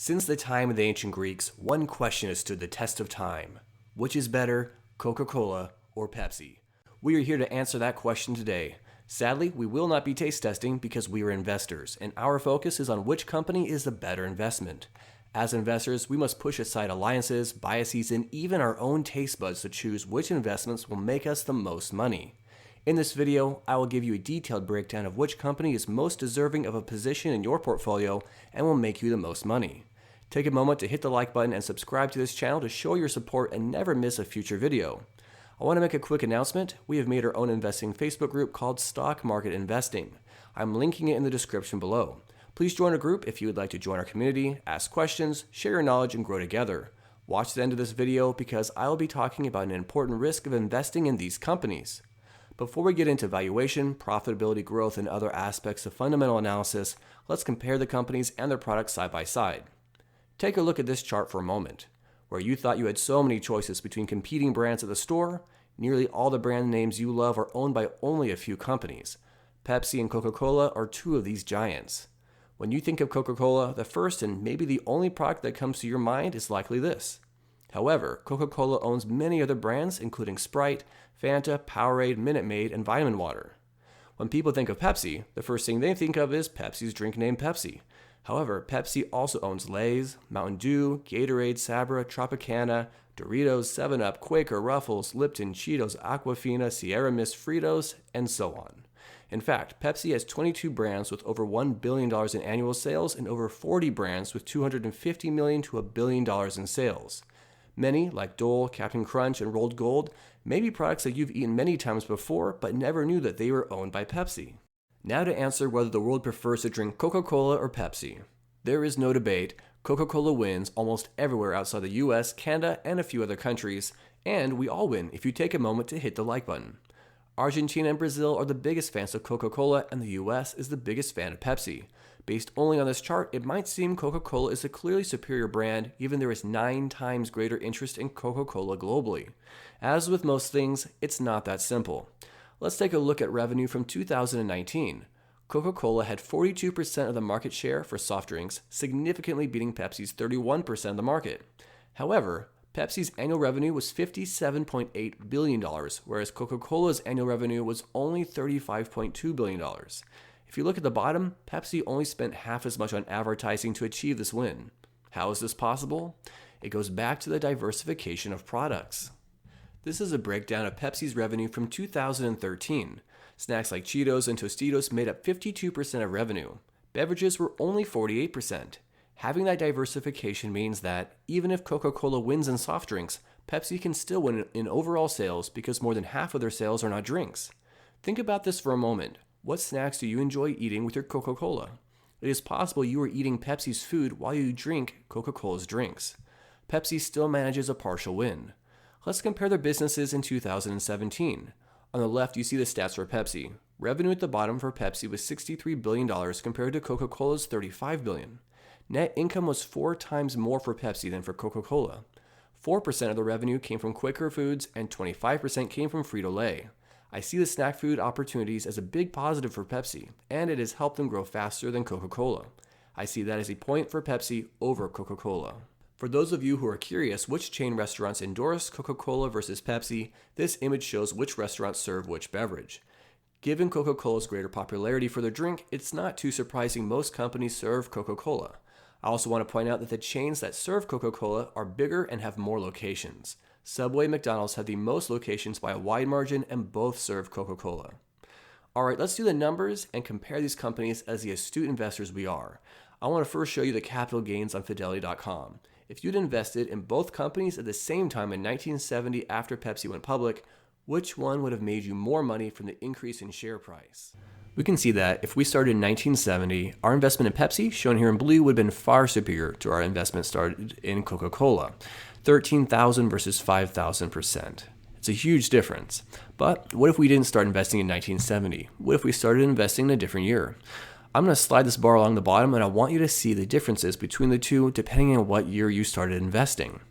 Since the time of the ancient Greeks, one question has stood the test of time. Which is better, Coca Cola or Pepsi? We are here to answer that question today. Sadly, we will not be taste testing because we are investors, and our focus is on which company is the better investment. As investors, we must push aside alliances, biases, and even our own taste buds to choose which investments will make us the most money. In this video, I will give you a detailed breakdown of which company is most deserving of a position in your portfolio and will make you the most money. Take a moment to hit the like button and subscribe to this channel to show your support and never miss a future video. I want to make a quick announcement. We have made our own investing Facebook group called Stock Market Investing. I'm linking it in the description below. Please join our group if you would like to join our community, ask questions, share your knowledge, and grow together. Watch the end of this video because I will be talking about an important risk of investing in these companies. Before we get into valuation, profitability, growth, and other aspects of fundamental analysis, let's compare the companies and their products side by side. Take a look at this chart for a moment. Where you thought you had so many choices between competing brands at the store, nearly all the brand names you love are owned by only a few companies. Pepsi and Coca Cola are two of these giants. When you think of Coca Cola, the first and maybe the only product that comes to your mind is likely this. However, Coca Cola owns many other brands including Sprite, Fanta, Powerade, Minute Maid, and Vitamin Water. When people think of Pepsi, the first thing they think of is Pepsi's drink name Pepsi. However, Pepsi also owns Lay's, Mountain Dew, Gatorade, Sabra, Tropicana, Doritos, 7-Up, Quaker, Ruffles, Lipton, Cheetos, Aquafina, Sierra Mist, Fritos, and so on. In fact, Pepsi has 22 brands with over $1 billion in annual sales and over 40 brands with $250 million to $1 billion in sales. Many, like Dole, Captain Crunch, and Rolled Gold, may be products that you've eaten many times before but never knew that they were owned by Pepsi. Now to answer whether the world prefers to drink Coca Cola or Pepsi. There is no debate. Coca Cola wins almost everywhere outside the US, Canada, and a few other countries, and we all win if you take a moment to hit the like button. Argentina and Brazil are the biggest fans of Coca Cola, and the US is the biggest fan of Pepsi. Based only on this chart, it might seem Coca Cola is a clearly superior brand, given there is 9 times greater interest in Coca Cola globally. As with most things, it's not that simple. Let's take a look at revenue from 2019. Coca-Cola had 42% of the market share for soft drinks, significantly beating Pepsi's 31% of the market. However, Pepsi's annual revenue was $57.8 billion, whereas Coca-Cola's annual revenue was only $35.2 billion. If you look at the bottom, Pepsi only spent half as much on advertising to achieve this win. How is this possible? It goes back to the diversification of products. This is a breakdown of Pepsi's revenue from 2013. Snacks like Cheetos and Tostitos made up 52% of revenue. Beverages were only 48%. Having that diversification means that, even if Coca-Cola wins in soft drinks, Pepsi can still win in overall sales because more than half of their sales are not drinks. Think about this for a moment. What snacks do you enjoy eating with your Coca-Cola? It is possible you are eating Pepsi's food while you drink Coca-Cola's drinks. Pepsi still manages a partial win. Let's compare their businesses in 2017. On the left, you see the stats for Pepsi. Revenue at the bottom for Pepsi was $63 billion compared to Coca-Cola's $35 billion. Net income was 4 times more for Pepsi than for Coca-Cola. 4% of the revenue came from Quaker Foods and 25% came from Frito-Lay. I see the snack food opportunities as a big positive for Pepsi, and it has helped them grow faster than Coca-Cola. I see that as a point for Pepsi over Coca-Cola. For those of you who are curious which chain restaurants endorse Coca-Cola versus Pepsi, this image shows which restaurants serve which beverage. Given Coca-Cola's greater popularity for their drink, it's not too surprising most companies serve Coca-Cola. I also want to point out that the chains that serve Coca-Cola are bigger and have more locations. Subway and McDonald's have the most locations by a wide margin and both serve Coca-Cola. Alright, let's do the numbers and compare these companies as the astute investors we are. I want to first show you the capital gains on Fidelity.com. If you'd invested in both companies at the same time in 1970 after Pepsi went public, which one would have made you more money from the increase in share price? We can see that if we started in 1970, our investment in Pepsi, shown here in blue, would have been far superior to our investment started in Coca-Cola. 13,000 versus 5,000%. It's a huge difference. But what if we didn't start investing in 1970? What if we started investing in a different year? I'm going to slide this bar along the bottom and I want you to see the differences between the two depending on what year you started investing.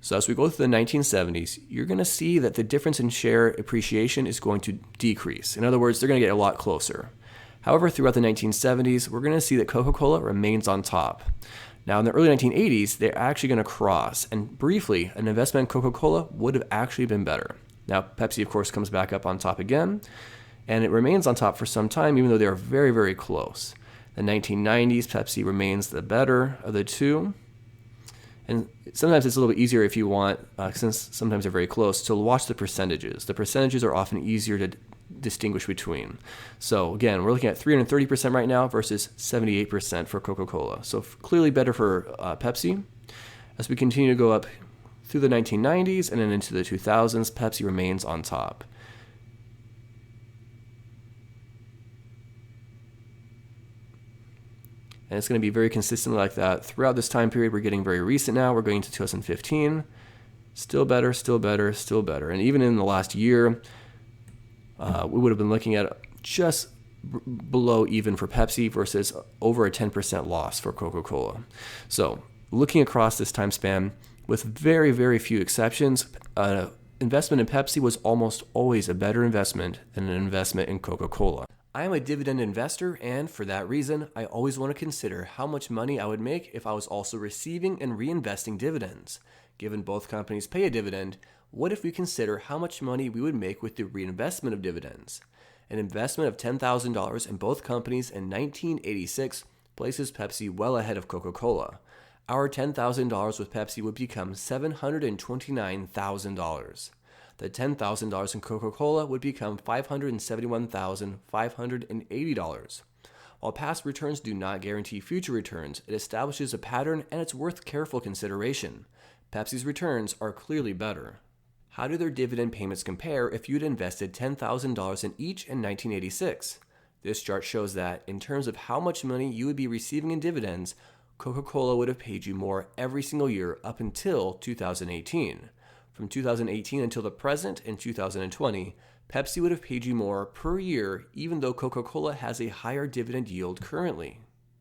So as we go through the 1970s, you're going to see that the difference in share appreciation is going to decrease. In other words, they're going to get a lot closer. However, throughout the 1970s, we're going to see that Coca-Cola remains on top. Now, in the early 1980s, they're actually going to cross, and briefly, an investment in Coca-Cola would have actually been better. Now, Pepsi, of course, comes back up on top again, and it remains on top for some time, even though they are very, very close. The 1990s, Pepsi remains the better of the two. And sometimes it's a little bit easier if you want, since sometimes they're very close, to watch the percentages. The percentages are often easier to distinguish between. So again, we're looking at 330% right now versus 78% for Coca-Cola. So clearly better for Pepsi. As we continue to go up through the 1990s and then into the 2000s, Pepsi remains on top. And it's going to be very consistently like that throughout this time period. We're getting very recent now. We're going to 2015. Still better, still better, still better. And even in the last year, we would have been looking at just below even for Pepsi versus over a 10% loss for Coca-Cola. So looking across this time span, with very, very few exceptions, investment in Pepsi was almost always a better investment than an investment in Coca-Cola. I am a dividend investor, and for that reason, I always want to consider how much money I would make if I was also receiving and reinvesting dividends. Given both companies pay a dividend, what if we consider how much money we would make with the reinvestment of dividends? An investment of $10,000 in both companies in 1986 places Pepsi well ahead of Coca-Cola. Our $10,000 with Pepsi would become $729,000. The $10,000 in Coca-Cola would become $571,580. While past returns do not guarantee future returns, it establishes a pattern and it's worth careful consideration. Pepsi's returns are clearly better. How do their dividend payments compare if you'd invested $10,000 in each in 1986? This chart shows that, in terms of how much money you would be receiving in dividends, Coca-Cola would have paid you more every single year up until 2018. From 2018 until the present in 2020, Pepsi would have paid you more per year even though Coca-Cola has a higher dividend yield currently.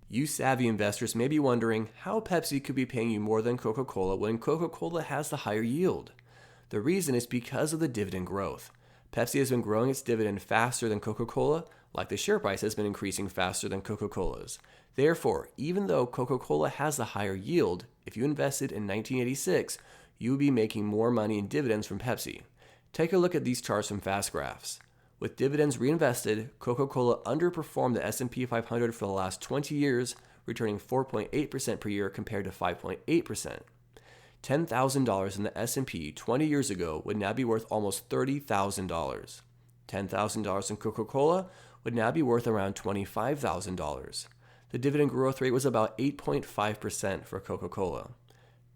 You savvy investors may be wondering how Pepsi could be paying you more than Coca-Cola when Coca-Cola has the higher yield. The reason is because of the dividend growth. Pepsi has been growing its dividend faster than Coca-Cola, like the share price has been increasing faster than Coca-Cola's. Therefore, even though Coca-Cola has the higher yield, if you invested in 1986, you would be making more money in dividends from Pepsi. Take a look at these charts from Fast Graphs. With dividends reinvested, Coca-Cola underperformed the S&P 500 for the last 20 years, returning 4.8% per year compared to 5.8%. $10,000 in the S&P 20 years ago would now be worth almost $30,000. $10,000 in Coca-Cola would now be worth around $25,000. The dividend growth rate was about 8.5% for Coca-Cola.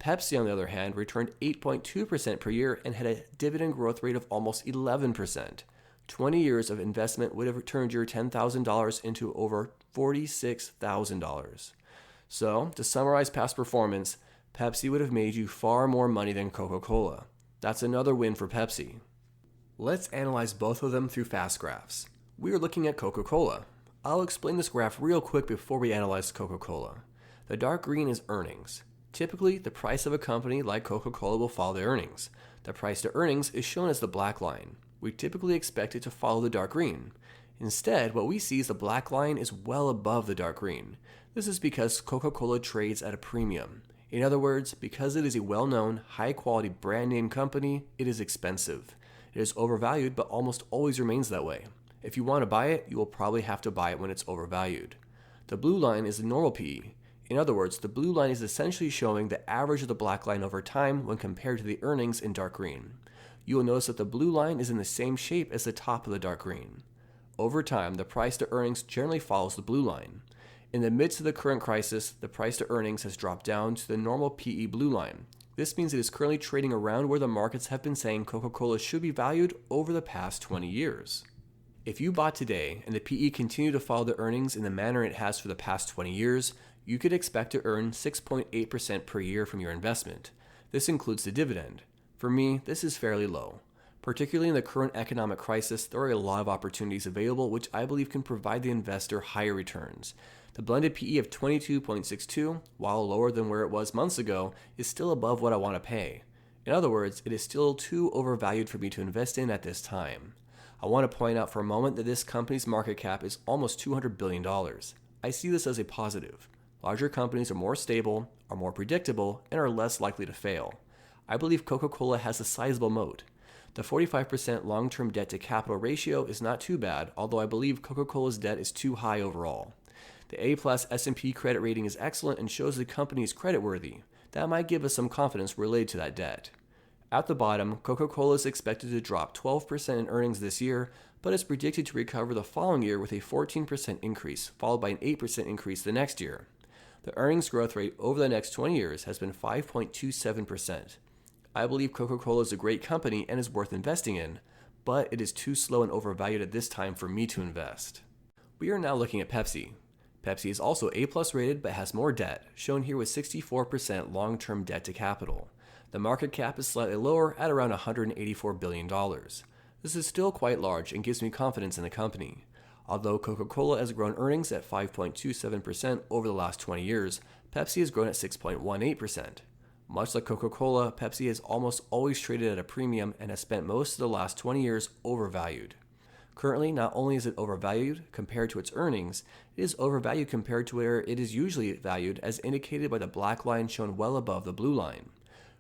Pepsi, on the other hand, returned 8.2% per year and had a dividend growth rate of almost 11%. 20 years of investment would have returned your $10,000 into over $46,000. So, to summarize past performance, Pepsi would have made you far more money than Coca-Cola. That's another win for Pepsi. Let's analyze both of them through fast graphs. We are looking at Coca-Cola. I'll explain this graph real quick before we analyze Coca-Cola. The dark green is earnings. Typically, the price of a company like Coca-Cola will follow the earnings. The price to earnings is shown as the black line. We typically expect it to follow the dark green. Instead, what we see is the black line is well above the dark green. This is because Coca-Cola trades at a premium. In other words, because it is a well-known, high-quality brand name company, it is expensive. It is overvalued, but almost always remains that way. If you want to buy it, you will probably have to buy it when it's overvalued. The blue line is the normal PE. In other words, the blue line is essentially showing the average of the black line over time when compared to the earnings in dark green. You will notice that the blue line is in the same shape as the top of the dark green. Over time, the price to earnings generally follows the blue line. In the midst of the current crisis, the price to earnings has dropped down to the normal PE blue line. This means it is currently trading around where the markets have been saying Coca-Cola should be valued over the past 20 years. If you bought today and the PE continued to follow the earnings in the manner it has for the past 20 years, you could expect to earn 6.8% per year from your investment. This includes the dividend. For me, this is fairly low. Particularly in the current economic crisis, there are a lot of opportunities available which I believe can provide the investor higher returns. The blended PE of 22.62, while lower than where it was months ago, is still above what I want to pay. In other words, it is still too overvalued for me to invest in at this time. I want to point out for a moment that this company's market cap is almost $200 billion. I see this as a positive. Larger companies are more stable, are more predictable, and are less likely to fail. I believe Coca-Cola has a sizable moat. The 45% long-term debt-to-capital ratio is not too bad, although I believe Coca-Cola's debt is too high overall. The A+ S&P credit rating is excellent and shows the company is creditworthy. That might give us some confidence related to that debt. At the bottom, Coca-Cola is expected to drop 12% in earnings this year, but is predicted to recover the following year with a 14% increase, followed by an 8% increase the next year. The earnings growth rate over the next 20 years has been 5.27%. I believe Coca-Cola is a great company and is worth investing in, but it is too slow and overvalued at this time for me to invest. We are now looking at Pepsi. Pepsi is also A+ rated but has more debt, shown here with 64% long-term debt to capital. The market cap is slightly lower at around $184 billion. This is still quite large and gives me confidence in the company. Although Coca-Cola has grown earnings at 5.27% over the last 20 years, Pepsi has grown at 6.18%. Much like Coca-Cola, Pepsi has almost always traded at a premium and has spent most of the last 20 years overvalued. Currently, not only is it overvalued compared to its earnings, it is overvalued compared to where it is usually valued, as indicated by the black line shown well above the blue line.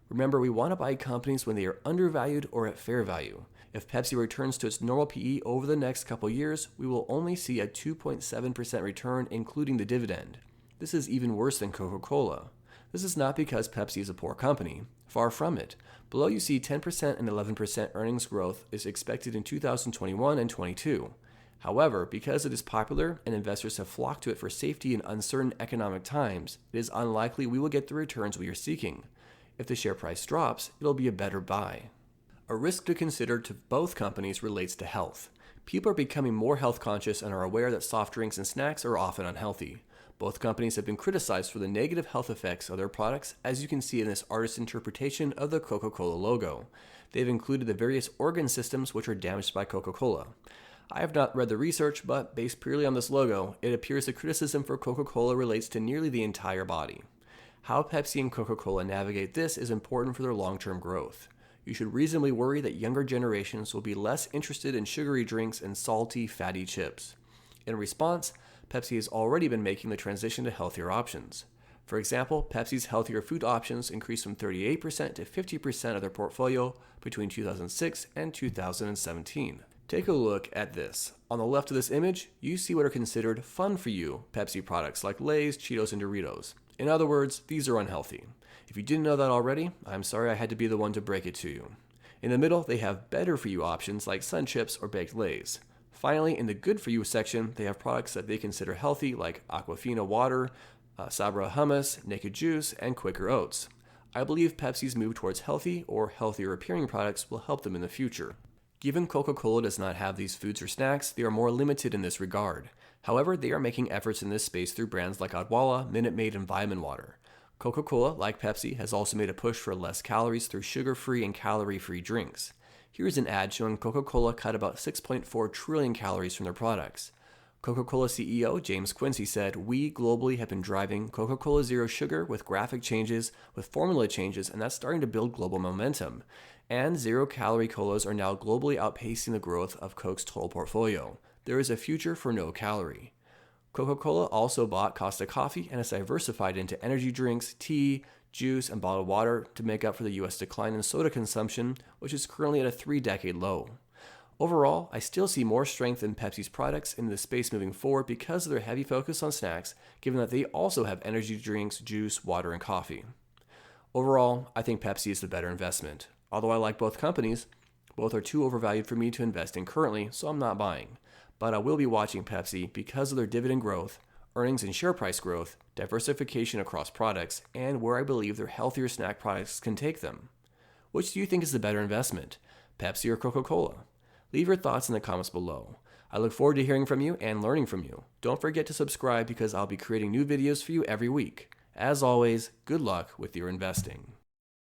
Remember, we want to buy companies when they are undervalued or at fair value. If Pepsi returns to its normal PE over the next couple years, we will only see a 2.7% return, including the dividend. This is even worse than Coca-Cola. This is not because Pepsi is a poor company. Far from it. Below you see 10% and 11% earnings growth is expected in 2021 and 22. However, because it is popular and investors have flocked to it for safety in uncertain economic times, it is unlikely we will get the returns we are seeking. If the share price drops, it'll be a better buy. A risk to consider to both companies relates to health. People are becoming more health conscious and are aware that soft drinks and snacks are often unhealthy. Both companies have been criticized for the negative health effects of their products, as you can see in this artist's interpretation of the Coca-Cola logo. They've included the various organ systems which are damaged by Coca-Cola. I have not read the research, but based purely on this logo, it appears the criticism for Coca-Cola relates to nearly the entire body. How Pepsi and Coca-Cola navigate this is important for their long-term growth. You should reasonably worry that younger generations will be less interested in sugary drinks and salty, fatty chips. In response, Pepsi has already been making the transition to healthier options. For example, Pepsi's healthier food options increased from 38% to 50% of their portfolio between 2006 and 2017. Take a look at this. On the left of this image, you see what are considered fun-for-you Pepsi products like Lay's, Cheetos, and Doritos. In other words, these are unhealthy. If you didn't know that already, I'm sorry I had to be the one to break it to you. In the middle, they have better-for-you options like Sun Chips or Baked Lay's. Finally, in the good-for-you section, they have products that they consider healthy like Aquafina water, Sabra hummus, Naked Juice, and Quaker Oats. I believe Pepsi's move towards healthy or healthier-appearing products will help them in the future. Given Coca-Cola does not have these foods or snacks, they are more limited in this regard. However, they are making efforts in this space through brands like Odwalla, Minute Maid, and Vitamin Water. Coca-Cola, like Pepsi, has also made a push for less calories through sugar-free and calorie-free drinks. Here's an ad showing Coca-Cola cut about 6.4 trillion calories from their products. Coca-Cola CEO James Quincey said, "We globally have been driving Coca-Cola Zero Sugar with graphic changes, with formula changes, and that's starting to build global momentum. And zero-calorie colas are now globally outpacing the growth of Coke's total portfolio. There is a future for no calorie." Coca-Cola also bought Costa Coffee and has diversified into energy drinks, tea, juice, and bottled water to make up for the U.S. decline in soda consumption, which is currently at a 3-decade low. Overall, I still see more strength in Pepsi's products in this space moving forward because of their heavy focus on snacks, given that they also have energy drinks, juice, water, and coffee. Overall, I think Pepsi is the better investment. Although I like both companies, both are too overvalued for me to invest in currently, so I'm not buying. But I will be watching Pepsi because of their dividend growth, earnings and share price growth, diversification across products, and where I believe their healthier snack products can take them. Which do you think is the better investment, Pepsi or Coca-Cola? Leave your thoughts in the comments below. I look forward to hearing from you and learning from you. Don't forget to subscribe because I'll be creating new videos for you every week. As always, good luck with your investing.